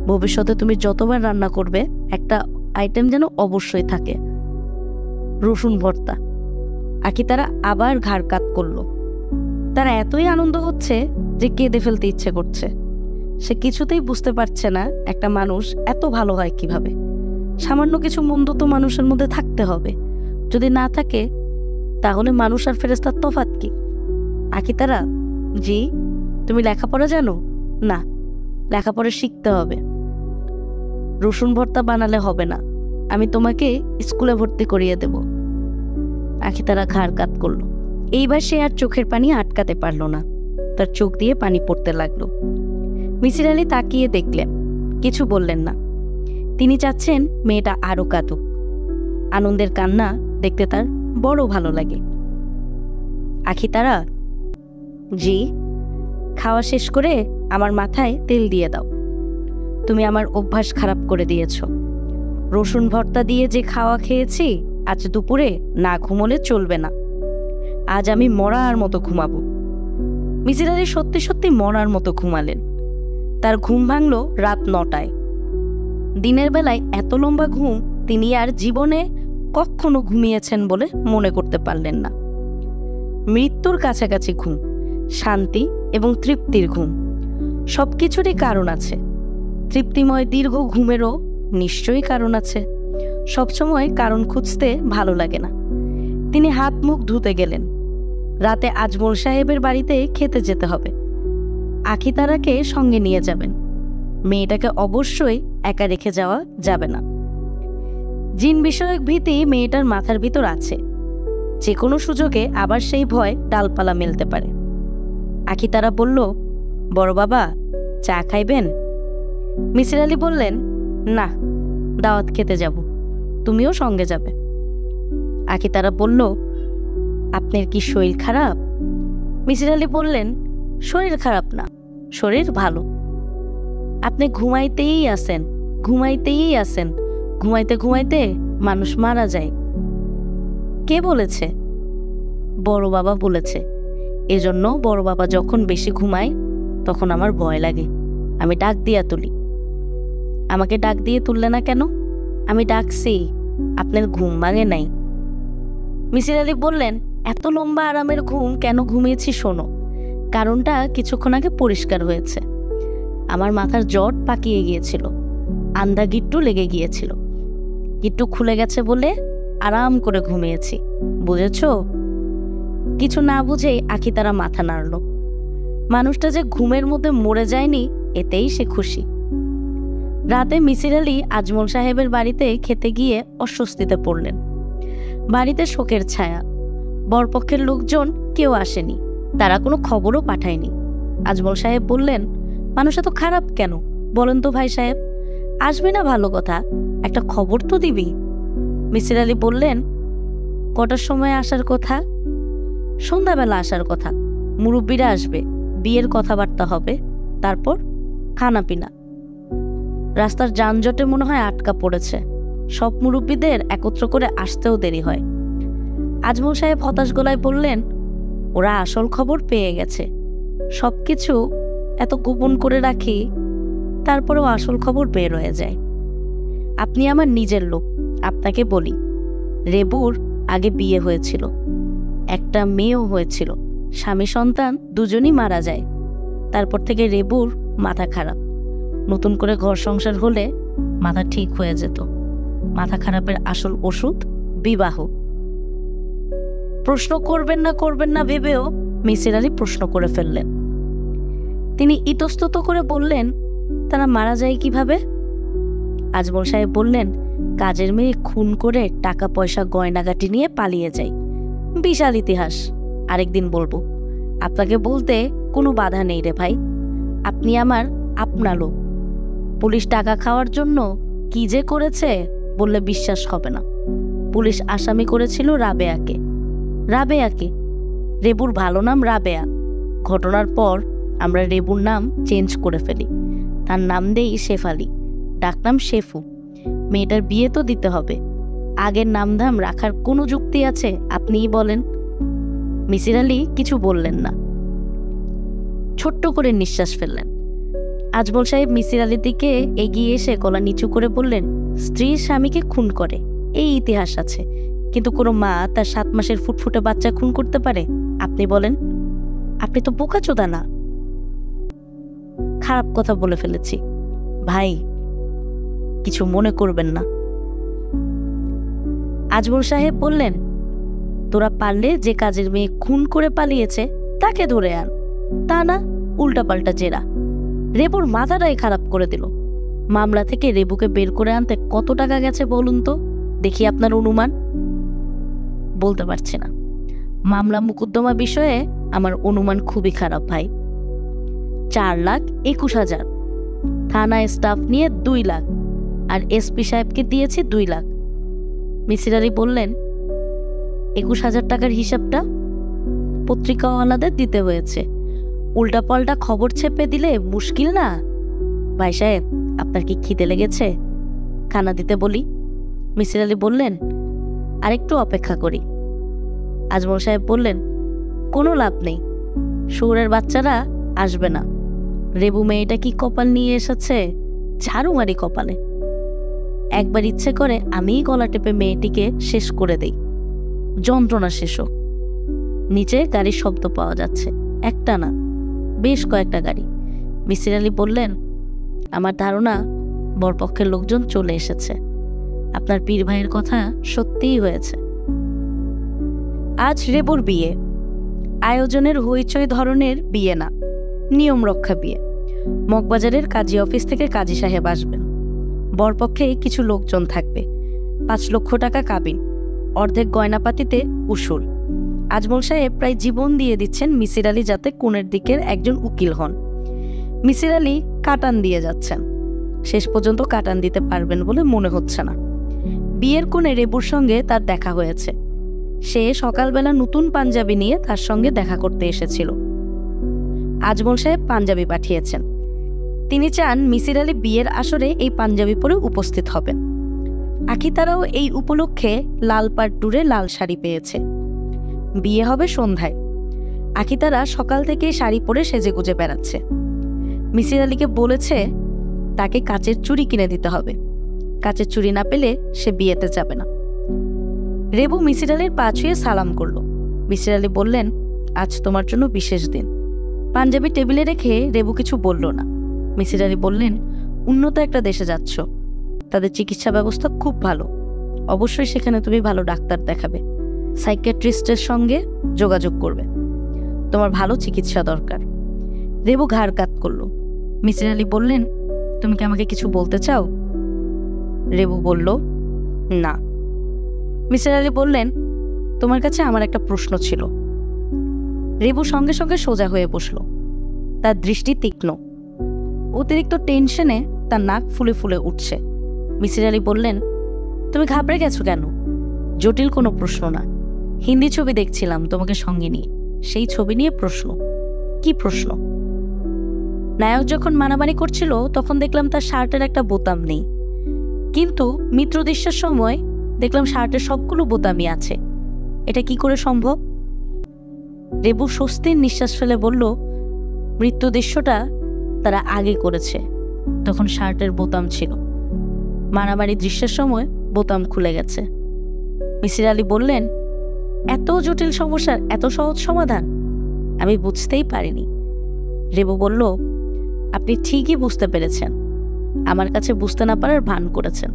A: ভবিষ্যতে তুমি যতবার রান্না করবে একটা আইটেম যেন অবশ্যই থাকে, রসুন ভর্তা। আকিতারা আবার ঘাড় কাত করলো। তার এতই আনন্দ হচ্ছে যে কেঁদে ফেলতে ইচ্ছে করছে। সে কিছুতেই বুঝতে পারছে না একটা মানুষ এত ভালো হয় কিভাবে। সামান্য কিছু মন্দ তো মানুষের মধ্যে থাকতে হবে, যদি না থাকে তাহলে মানুষ আর ফেরেশতার তফাৎ কি? আকিতারা, জি, তুমি লেখাপড়া জানো? না, লেখাপড়া শিখতে হবে। রসুন ভর্তা বানালে হবে না, আমি তোমাকে স্কুলে ভর্তি করিয়ে দেব। আকিতারা ঘাড় কাত করলো। এইবার সে আর চোখের পানি আটকাতে পারল না, তার চোখ দিয়ে পানি পড়তে লাগলো। মিসির আলী তাকিয়ে দেখলেন, কিছু বললেন না। তিনি চাচ্ছেন মেয়েটা আরো কাঁদুক। আনন্দের কান্না দেখতে তার বড় ভালো লাগে। আখিতারা, জি, খাওয়া শেষ করে আমার মাথায় তেল দিয়ে দাও। তুমি আমার অভ্যাস খারাপ করে দিয়েছ। রসুন ভর্তা দিয়ে যে খাওয়া খেয়েছি, আজ দুপুরে না ঘুমোলে চলবে না। আজ আমি মরার মতো ঘুমাবো। মিসির আলী সত্যি সত্যি মরার মতো ঘুমালেন। তার ঘুম ভাঙল রাত 9টায়। দিনের বেলায় এত লম্বা ঘুম তিনি আর জীবনে কখনো ঘুমিয়েছেন বলে মনে করতে পারলেন না। মৃত্যুর কাছাকাছি ঘুম, শান্তি এবং তৃপ্তির ঘুম। সবকিছুরই কারণ আছে। তৃপ্তিময় দীর্ঘ ঘুমেরও নিশ্চয়ই কারণ আছে। সবসময় কারণ খুঁজতে ভালো লাগে না। তিনি হাত মুখ ধুতে গেলেন। রাতে আজমল সাহেবের বাড়িতে খেতে যেতে হবে। আখিতারাকে সঙ্গে নিয়ে যাবেন। মেয়েটাকে অবশ্যই একা রেখে যাওয়া যাবে না। জিন বিষয়ক ভীতি মেয়েটার মাথার ভিতর আছে। যে কোনো সুযোগে আবার সেই ভয় ডালপালা মেলতে পারে। আখিতারা বলল, বড় বাবা, চা খাইবেন? মিসির আলী বললেন, না, দাওয়াত খেতে যাব, তুমিও সঙ্গে যাবে। আখিতারা বলল, আপনার কি শরীর খারাপ? মিসির আলী বললেন, শরীর খারাপ না, শরীর ভালো। আপনি ঘুমাইতেই আছেন, ঘুমাইতেই আছেন, ঘুমাইতে ঘুমাইতে মানুষ মারা যায়। কে বলেছে? বড় বাবা বলেছে। এজন্য বড় বাবা যখন বেশি ঘুমায় তখন আমার ভয় লাগে। আমি ডাক দিয়া তুলি। আমাকে ডাক দিয়ে তুললে না কেন? আমি ডাকছি, আপনার ঘুম ভাঙে নাই। মিসির আলী বললেন, এত লম্বা আরামের ঘুম কেন ঘুমিয়েছি শোনো। কারণটা কিছুক্ষণ আগে পরিষ্কার হয়েছে। আমার মাথার জট পাকিয়ে গিয়েছিল, আন্দা গিট্টু লেগে গিয়েছিল। গিট্টু খুলে গেছে বলে আরাম করে ঘুমিয়েছি, বুঝেছ? কিছু না বুঝেই আখিতারা মাথা নাড়ল। মানুষটা যে ঘুমের মধ্যে মরে যায়নি এতেই সে খুশি। রাতে মিসির আলী আজমল সাহেবের বাড়িতে খেতে গিয়ে অস্বস্তিতে পড়লেন। বাড়িতে শোকের ছায়া। বরপক্ষের লোকজন কেউ আসেনি, তারা কোনো খবরও পাঠায়নি। আজমল সাহেব বললেন, মানুষ এত খারাপ কেন বলেন তো ভাই সাহেব? আসবে না ভালো কথা, একটা খবর তো দিবি। মিসির আলী বললেন, কটার সময় আসার কথা? সন্ধ্যাবেলা আসার কথা। মুরব্বীরা আসবে, বিয়ের কথাবার্তা হবে, তারপর খানা পিনা। রাস্তার যানজটে মনে হয় আটকা পড়েছে। সব মুরব্বীদের একত্র করে আসতেও দেরি হয়। আজমল সাহেব হতাশ গলায় বললেন, ওরা আসল খবর পেয়ে গেছে। সবকিছু এত গোপন করে রাখি, তারপরেও আসল খবর বের হয়ে যায়। আপনি আমার নিজের লোক, আপনাকে বলি, রেবুর আগে বিয়ে হয়েছিল, একটা মেয়েও হয়েছিল। স্বামী সন্তান দুজনই মারা যায়। তারপর থেকে রেবুর মাথা খারাপ। নতুন করে ঘর সংসার হলে মাথা ঠিক হয়ে যেত। মাথা খারাপের আসল ওষুধ বিবাহ। প্রশ্ন করবেন না ভেবেও মিসির আলী প্রশ্ন করে ফেললেন। তিনি ইতস্তত করে বললেন, তারা মারা যায় কিভাবে? আজমল সাহেব বললেন, কাজের মেয়ে খুন করে টাকা পয়সা গয়নাগাটি নিয়ে পালিয়ে যায়। বিশাল ইতিহাস, আরেকদিন বলবো। আপনাকে বলতে কোনো বাধা নেই রে ভাই। আপনি আমার আপনা লোক। পুলিশ টাকা খাওয়ার জন্য কি যে করেছে বললে বিশ্বাস হবে না। পুলিশ আসামি করেছিল রাবেয়াকে। রাবেয়াকে? রেবুর ভালো নাম রাবেয়া। ঘটনার পর আমরা রেবুর নাম চেঞ্জ করে ফেলি, তার নাম দেই শেফালি। ডাকনাম শেফু। মেয়েটার বিয়ে তো দিতে হবে, আগের নামধাম রাখার কোনো যুক্তি আছে? আপনিই বলেন। মিসির আলী কিছু বললেন না, ছোট্ট করে নিঃশ্বাস ফেললেন। আজমল সাহেব মিসির আলীর দিকে এগিয়ে এসে গলা নিচু করে বললেন, স্ত্রী স্বামীকে খুন করে এই ইতিহাস আছে, কিন্তু কোনো মা তার 7 মাসের ফুটফুটে বাচ্চা খুন করতে পারে? আপনি বলেন। আপনি তো বোকাচোদা না। খারাপ কথা বলে ফেলেছি ভাই, কিছু মনে করবেন না। আজমল সাহেব বললেন, তোরা পারলে যে কাজের মেয়ে খুন করে পালিয়েছে তাকে ধরে আন, তা না উল্টাপাল্টা জেরা। রেবুর মাথাটাই খারাপ করে দিল। মামলা থেকে রেবুকে বের করে আনতে কত টাকা গেছে বলুন তো দেখি, আপনার অনুমান? বলতে পারছি না। মামলা মুকদ্দমা বিষয়ে আমার অনুমান খুবই খারাপ ভাই। 4,21,000, থানায় স্টাফ নিয়ে 2 লাখ, আর এসপি সাহেবকে দিয়েছি 2 লাখ। মিসির আলী বললেন, 21,000 টাকার হিসাবটা পত্রিকাওয়ালাদের দিতে হয়েছে। উল্টাপাল্টা খবর ছেপে দিলে মুশকিল না? ভাই সাহেব, আপনার কি খিদে লেগেছে? খানা দিতে বলি? মিসির আলী বললেন, আরেকটু অপেক্ষা করি। আজমল সাহেব বললেন, কোনো লাভ নেই, শুয়োরের বাচ্চারা আসবে না। রেবু মেয়েটা কি কপাল নিয়ে এসেছে, ঝাড়ু মারি কপালে। একবার ইচ্ছে করে আমিই গলা টেপে মেয়েটিকে শেষ করে দেই, যন্ত্রণা শেষ হোক। নিচে গাড়ির শব্দ পাওয়া যাচ্ছে, একটা না বেশ কয়েকটা গাড়ি। মিসির আলী বললেন, আমার ধারণা বরপক্ষের লোকজন চলে এসেছে। আপনার পীর ভাইয়ের কথা সত্যিই হয়েছে। আজ রেবুর বিয়ে। আয়োজনের হইচই ধরনের বিয়ে না, নিয়ম রক্ষা বিয়ে। মগবাজারের কাজী অফিস থেকে কাজী সাহেব আসবেন। বরপক্ষে কিছু লোকজন থাকবে। 5 লক্ষ টাকা কাবিন, অর্ধেক গয়নাপাতিতে উসুল। আজমল সাহেব প্রায় জীবন দিয়ে দিচ্ছেন মিসির আলী যাতে কোণের দিকের একজন উকিল হন। মিসির আলী কাটান দিয়ে যাচ্ছেন, শেষ পর্যন্ত কাটান দিতে পারবেন বলে মনে হচ্ছে না। বিয়ের কোণে রেবুর সঙ্গে তার দেখা হয়েছে। সে সকালবেলা নতুন পাঞ্জাবি নিয়ে তার সঙ্গে দেখা করতে এসেছিল। আজমল সাহেব পাঞ্জাবি পাঠিয়েছেন। তিনি চান মিসির আলী বিয়ের আসরে এই পাঞ্জাবি পরে উপস্থিত হবেন। আখিতারাও এই উপলক্ষে লাল পাট্টুরে লাল শাড়ি পেয়েছে। বিয়ে হবে সন্ধ্যায়। আখিতারা সকাল থেকে শাড়ি পরে সেজেগুজে বেড়াচ্ছে। মিসির আলীকে বলেছে তাকে কাচের চুড়ি কিনে দিতে হবে, কাচের চুড়ি না পেলে সে বিয়েতে যাবে না। রেবু মিসির আলীর পা ছুঁয়ে সালাম করল। মিসির আলী বললেন, আজ তোমার জন্য বিশেষ দিন। পাঞ্জাবি টেবিলে রেখে রেবু কিছু বলল না। মিসির আলী বললেন, উন্নত একটা দেশে যাচ্ছ, তাদের চিকিৎসা ব্যবস্থা খুব ভালো, অবশ্যই সেখানে তুমি ভালো ডাক্তার দেখাবে, সাইকিয়াট্রিস্টের সঙ্গে যোগাযোগ করবে, তোমার ভালো চিকিৎসা দরকার। রেবু ঘাড় কাত করল। মিসির আলী বললেন, তুমি কি আমাকে কিছু বলতে চাও? রেবু বলল, না। মিসির আলী বললেন, তোমার কাছে আমার একটা প্রশ্ন ছিল। রেবু সঙ্গে সঙ্গে সোজা হয়ে বসল। তার দৃষ্টি তীক্ষ্ণ। অতিরিক্ত টেনশনে তার নাক ফুলে ফুলে উঠছে। মিসির আলী বললেন, তুমি ঘাবড়ে গেছো কেন? জটিল কোনো প্রশ্ন না। হিন্দি ছবি দেখছিলাম তোমাকে সঙ্গে নিয়ে, সেই ছবি নিয়ে প্রশ্ন। কি প্রশ্ন? নায়ক যখন মারামারি করছিল তখন দেখলাম তার শার্টের একটা বোতাম নেই, কিন্তু মিত্র দৃশ্যের সময় দেখলাম শার্টের সবগুলো বোতামই আছে। এটা কি করে সম্ভব? রেবু স্বস্তির নিঃশ্বাস ফেলে বলল, মৃত্যু দৃশ্যটা তারা আগে করেছে, তখন শার্টের বোতাম ছিল। মারামারি দৃশ্যের সময় বোতাম খুলে গেছে। মিসির আলী বললেন, এত জটিল সমস্যার এত সহজ সমাধান আমি বুঝতেই পারিনি। রেবু বলল, আপনি ঠিকই বুঝতে পেরেছেন, আমার কাছে বুঝতে না পারার ভান করেছেন।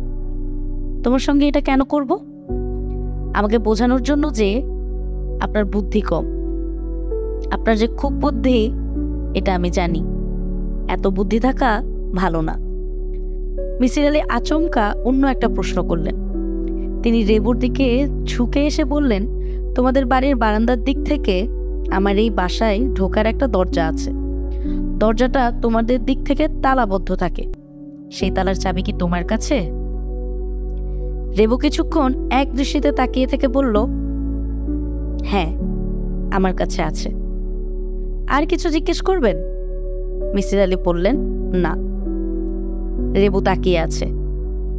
A: তোমার সঙ্গে এটা কেন করব? আমাকে বোঝানোর জন্য যে আপনার বুদ্ধি কম। আপনার যে খুব বুদ্ধি এটা আমি জানি, এত বুদ্ধি থাকা ভালো না। মিসির আলী আচমকা অন্য একটা প্রশ্ন করলেন। তিনি রেবুর দিকে ঝুঁকে এসে বললেন, তোমাদের বাড়ির বারান্দার দিক থেকে আমার এই বাসায় ঢোকার একটা দরজা আছে। দরজাটা তোমাদের দিক থেকে তালাবদ্ধ থাকে, সেই তালার চাবি কি তোমার কাছে? রেবু কিছুক্ষণ এক দৃষ্টিতে তাকিয়ে থেকে বলল, হ্যাঁ আমার কাছে আছে। আর কিছু জিজ্ঞেস করবেন? মিসির আলী বললেন, না। রেবু তাকিয়ে আছে,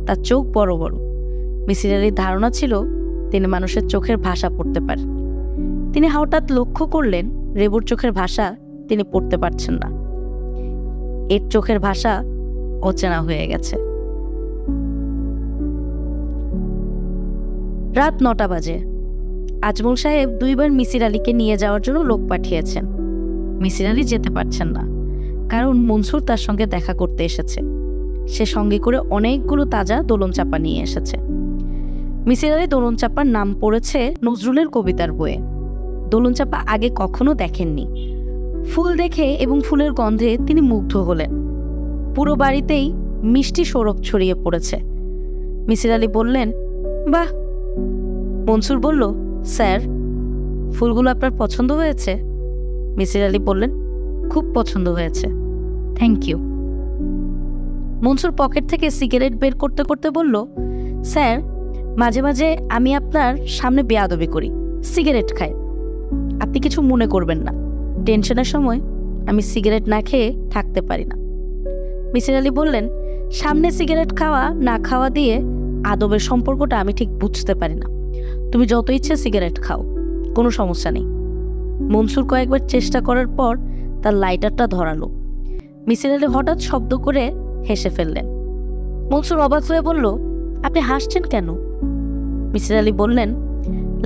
A: তার চোখ বড় বড়। মিসির আলির ধারণা ছিল তিনি মানুষের চোখের ভাষা পড়তে পারেন। তিনি হঠাৎ লক্ষ্য করলেন রেবুর চোখের ভাষা তিনি পড়তে পারছেন না। এর চোখের ভাষা অচেনা হয়ে গেছে। রাত 9টা বাজে। আজমল সাহেব 2বার মিসির আলীকে নিয়ে যাওয়ার জন্য লোক পাঠিয়েছেন। মিসির আলী যেতে পারছেন না, কারণ মনসুর তার সঙ্গে দেখা করতে এসেছে। সে সঙ্গে করে অনেকগুলো তাজা দোলন চাপা নিয়ে এসেছে। মিসির আলী দোলন চাপার নাম পড়েছে নজরুলের কবিতার বইয়ে। দোলন চাপা আগে কখনো দেখেননি। ফুল দেখে এবং ফুলের গন্ধে তিনি মুগ্ধ হলেন। পুরো বাড়িতেই মিষ্টি সৌরভ ছড়িয়ে পড়েছে। মিসির আলী বললেন, বাহ। মনসুর বলল, স্যার, ফুলগুলো আপনার পছন্দ হয়েছে? মিসির আলী বললেন, খুব পছন্দ হয়েছে, থ্যাংক ইউ। মনসুর পকেট থেকে সিগারেট বের করতে করতে বলল, স্যার, মাঝে মাঝে আমি আপনার সামনে বেয়াদবি করি, সিগারেট খাই। আপনি কিছু মনে করবেন না, টেনশনের সময় আমি সিগারেট না খেয়ে থাকতে পারি না। মিসির আলী বললেন, সামনে সিগারেট খাওয়া না খাওয়া দিয়ে আদবের সম্পর্কটা আমি ঠিক বুঝতে পারি না। তুমি যত ইচ্ছে সিগারেট খাও, কোনো সমস্যা নেই। মনসুর কয়েকবার চেষ্টা করার পর তার লাইটারটা ধরালো। মিসির আলী হঠাৎ শব্দ করে হেসে ফেললেন। মনসুর অবাক হয়ে বলল, আপনি হাসছেন কেন? মিসির আলী বললেন,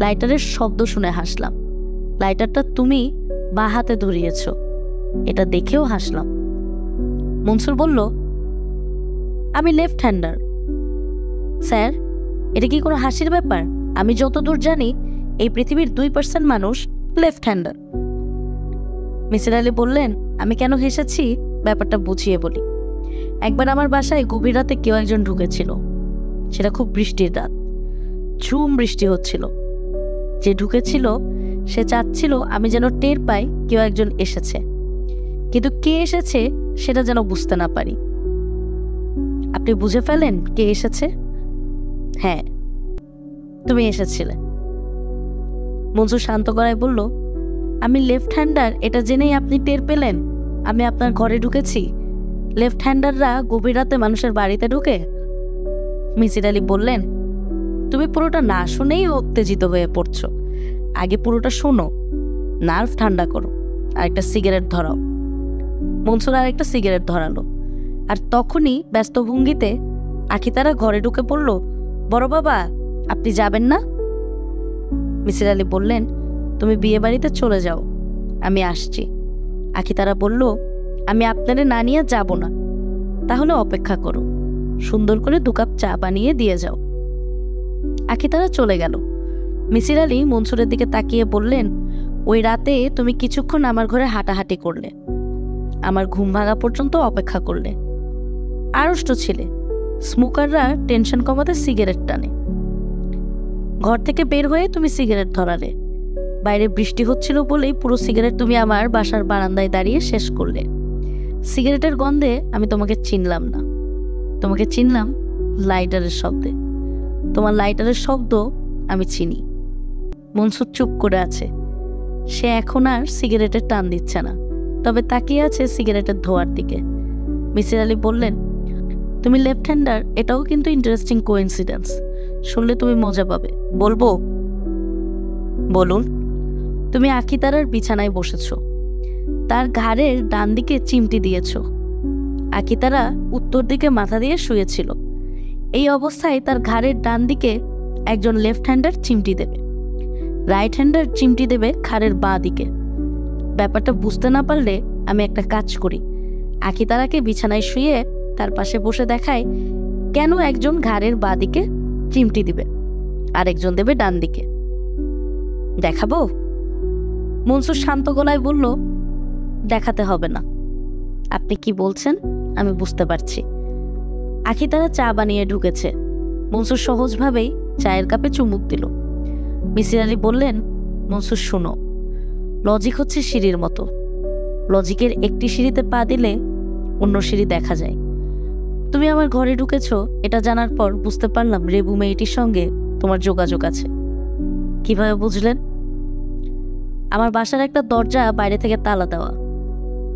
A: লাইটারের শব্দ শুনে হাসলাম। লাইটারটা তুমি বাঁ হাতে ধরিয়েছ, এটা দেখেও হাসলাম। মনসুর বলল, আমি লেফট হ্যান্ডার। স্যার, এটা কি কোনো হাসির ব্যাপার? আমি যতদূর জানি এই পৃথিবীর 2% মানুষ লেফট হ্যান্ডার। মিসির আলী বললেন, আমি কেন হেসেছি ব্যাপারটা বুঝিয়ে বলি। একবার আমার বাসায় গভীর রাতে কেউ একজন ঢুকেছিল। সেটা খুব বৃষ্টির রাত, ঝুম বৃষ্টি হচ্ছিল। যে ঢুকেছিল সে চাচ্ছিল আমি যেন টের পাই কেউ একজন এসেছে, কিন্তু কে এসেছে সেটা যেন বুঝতে না পারি। আপনি বুঝে ফেলেন কে এসেছে? হ্যাঁ, তুমি এসেছিলে। মনসুর শান্ত গলায় বলল, আমি লেফট হ্যান্ডার এটা জেনেই আপনি টের পেলেন আমি আপনার ঘরে ঢুকেছি? লেফট হ্যান্ডাররা গভীর রাতে মানুষের বাড়িতে ঢুকে? মিসির আলী বললেন, তুমি পুরোটা না শুনেই উত্তেজিত হয়ে পড়ছো। আগে পুরোটা শোনো, নার্ভ ঠান্ডা করো, আর একটা সিগারেট ধরাও। মনসুর আর একটা সিগারেট ধরালো, আর তখনই ব্যস্ত ভঙ্গিতে আখিতারা ঘরে ঢুকে পড়ল। বড় বাবা, আপনি যাবেন না? মিসির আলী বললেন, তুমি বিয়ে বাড়িতে চলে যাও, আমি আসছি। আখিতারা বলল, আমি আপনারে না নিয়ে যাব না। তাহলে অপেক্ষা করো, সুন্দর করে 2 কাপ চা বানিয়ে দিয়ে যাও। আখিতারা চলে গেল। মিসির আলী মনসুরের দিকে তাকিয়ে বললেন, ওই রাতে তুমি কিছুক্ষণ আমার ঘরে হাঁটাহাঁটি করলে, আমার ঘুম ভাঙা পর্যন্ত অপেক্ষা করলে। আড়ষ্ট ছিলে। স্মোকাররা টেনশন কমাতে সিগারেট টানে। ঘর থেকে বের হয়ে তুমি সিগারেট ধরালে। বাইরে বৃষ্টি হচ্ছিল বলেই পুরো সিগারেট তুমি আমার বাসার বারান্দায় দাঁড়িয়ে শেষ করলে। সিগারেটের গন্ধে আমি তোমাকে চিনলাম না, তোমাকে চিনলাম লাইটারের শব্দে। তোমার লাইটারের শব্দ আমি চিনি। মনসুর চুপ করে আছে। সে এখন আর সিগারেটের টান দিচ্ছে না, তবে তাকিয়ে আছে সিগারেটের ধোঁয়ার দিকে। মিসির আলী বললেন, তুমি লেফট হ্যান্ডার, এটাও কিন্তু ইন্টারেস্টিং কোইন্সিডেন্স। শুনলে তুমি মজা পাবে। বলবো? বলুন। তুমি আখিতারার বিছানায় বসেছ, তার ঘাড়ের ডান দিকে চিমটি দিয়েছ। আখিতারা উত্তর দিকে মাথা দিয়ে শুয়েছিল। এই অবস্থায় তার ঘাড়ের ডান দিকে একজন লেফট হ্যান্ডার চিমটি দেবে, রাইট হ্যান্ডার চিমটি দেবে ঘাড়ের বাঁ দিকে। ব্যাপারটা বুঝতে না পারলে আমি একটা কাজ করি, আখিতারাকে বিছানায় শুয়ে তার পাশে বসে দেখাই কেন একজন ঘাড়ের বাঁ দিকে চিমটি দিবে আর একজন দেবে ডান দিকে। দেখাবো? মনসুর শান্ত গলায় বলল, দেখাতে হবে না। আপনি কি বলছেন আমি বুঝতে পারছি। আখিতারা চা বানিয়ে ঢুকেছে। মনসুর সহজভাবেই চায়ের কাপে চুমুক দিল। মিসির আলী বললেন, মনসুর শোনো, লজিক হচ্ছে সিঁড়ির মতো। লজিকের একটি সিঁড়িতে পা দিলে অন্য সিঁড়ি দেখা যায়। তুমি আমার ঘরে ঢুকেছ এটা জানার পর বুঝতে পারলাম রেবু মেয়েটির সঙ্গে তোমার যোগাযোগ আছে। কিভাবে বুঝলেন? আমার বাসার একটা দরজা বাইরে থেকে তালা দেওয়া,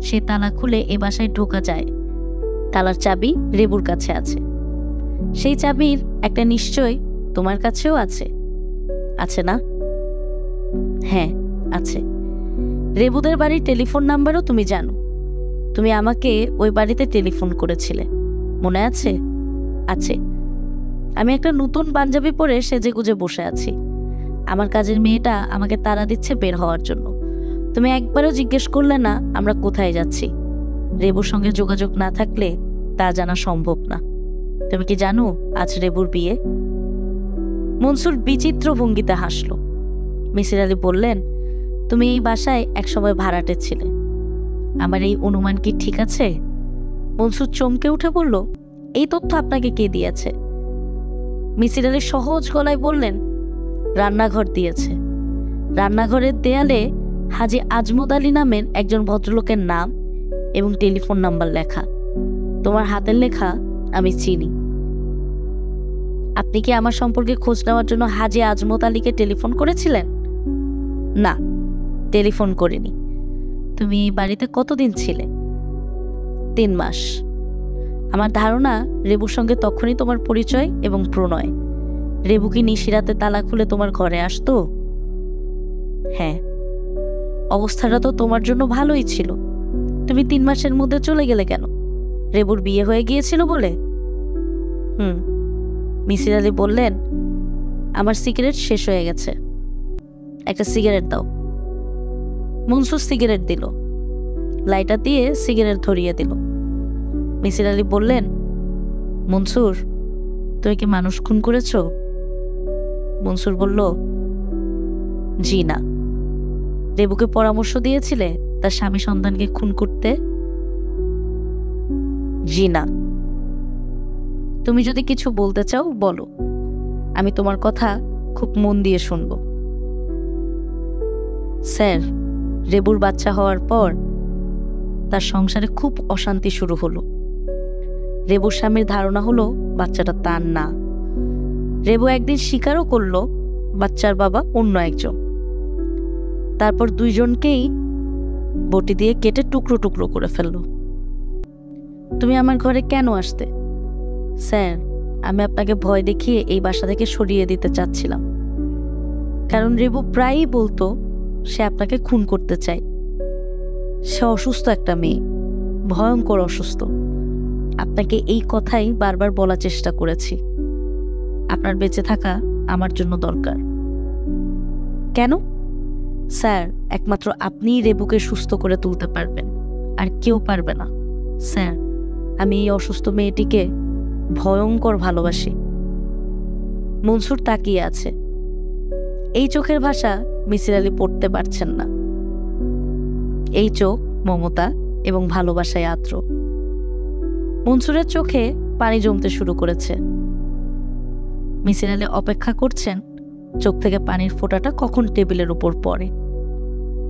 A: সে তালা খুলে এ বাসায় ঢোকা যায়। তালার চাবি রেবুর কাছে আছে। সেই চাবির একটা নিশ্চয় তোমার কাছেও আছে, আছে না? হ্যাঁ, আছে। রেবুদের বাড়ির টেলিফোন নাম্বারও তুমি জানো। তুমি আমাকে ওই বাড়িতে টেলিফোন করেছিলে, মনে আছে? আছে। আমি একটা নতুন পাঞ্জাবি পরে সেজেগুজে বসে আছি। আমার কাজের মেয়েটা আমাকে তাড়া দিচ্ছে বের হওয়ার জন্য। তুমি একবারও জিজ্ঞেস করলে না আমরা কোথায় যাচ্ছি। রেবুর সঙ্গে যোগাযোগ না থাকলে তা জানা সম্ভব না। তুমি কি জানো আজ রেবুর বিয়ে? মনসুর বিচিত্র ভঙ্গিতে হাসল। মিসির আলী বললেন, তুমি এই বাসায় একসময় ভাড়াটে ছিলে। আমার এই অনুমান কি ঠিক আছে? মনসুর চমকে উঠে বলল, এই তথ্য আপনাকে কে দিয়েছে? মিসির আলী সহজ গলায় বললেন, রান্নাঘর দিয়েছে। রান্নাঘরের দেয়ালে হাজী আজমত আলী নামের একজন ভদ্রলোকের নাম এবং টেলিফোন নাম্বার লেখা। তোমার হাতের লেখা আমি চিনি। আপনি কি আমার সম্পর্কে খোঁজ নেওয়ার জন্য হাজী আজমত আলীকে টেলিফোন করেছিলেন? না, টেলিফোন করিনি। তুমি বাড়িতে কতদিন ছিলে? 3 মাস। আমার ধারণা রেবুর সঙ্গে তখনই তোমার পরিচয় এবং প্রণয়। রেবু কি নিশিরাতে তালা খুলে তোমার ঘরে আসতো? হ্যাঁ। অবস্থাটা তো তোমার জন্য ভালোই ছিল। তুমি 3 মাসের মধ্যে চলে গেলে কেন? রেবুর বিয়ে হয়ে গিয়েছিল বলে? মিসির আলী বললেন, আমার সিগারেট শেষ হয়ে গেছে, একটা সিগারেট দাও। মনসুর সিগারেট দিল। লাইটার দিয়ে সিগারেট ধরিয়ে দিল। মিসির আলী বললেন, মনসুর, তুমি কি মানুষ খুন করেছ? মনসুর বলল, জি না। রেবুকে পরামর্শ দিয়েছিলে তার স্বামী সন্তানকে খুন করতে? জি না। তুমি যদি কিছু বলতে চাও বলো, আমি তোমার কথা খুব মন দিয়ে শুনব। স্যার, রেবুর বাচ্চা হওয়ার পর তার সংসারে খুব অশান্তি শুরু হলো। রেবুর স্বামীর ধারণা হলো বাচ্চাটা তার না। রেবু একদিন স্বীকারও করলো বাচ্চার বাবা অন্য একজন। তারপর 2 জনকেই বটি দিয়ে কেটে টুকরো টুকরো করে ফেললো। তুমি আমার ঘরে কেন আসতে? স্যার, আমি আপনাকে ভয় দেখিয়ে এই বাসা থেকে সরিয়ে দিতে চাচ্ছিলাম। কারণ রেবু প্রায়ই বলতো সে আপনাকে খুন করতে চায়। সে অসুস্থ একটা মেয়ে, ভয়ঙ্কর অসুস্থ। আপনাকে এই কথাই বারবার বলার চেষ্টা করেছি। আপনার বেঁচে থাকা আমার জন্য দরকার। কেন? স্যার, একমাত্র আপনিই রেবুকে সুস্থ করে তুলতে পারবেন, আর কেউ পারবে না। স্যার, আমি এই অসুস্থ মেয়েটিকে ভয়ঙ্কর ভালোবাসি। মনসুর তাকিয়ে আছে। এই চোখের ভাষা মিসির আলী পড়তে পারছেন না। এই চোখ মমতা এবং ভালোবাসায় আর্দ্র। মনসুরের চোখে পানি জমতে শুরু করেছে। মিসির আলী অপেক্ষা করছেন চোখ থেকে পানির ফোঁটাটা কখন টেবিলের উপর পড়ে।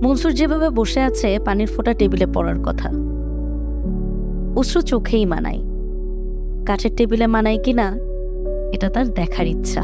A: মনসুর যেভাবে বসে আছে, পানির ফোঁটা টেবিলে পড়ার কথা। অশ্রু চোখেই মানায়, কাঠের টেবিলে মানায় কিনা এটা তার দেখার ইচ্ছা।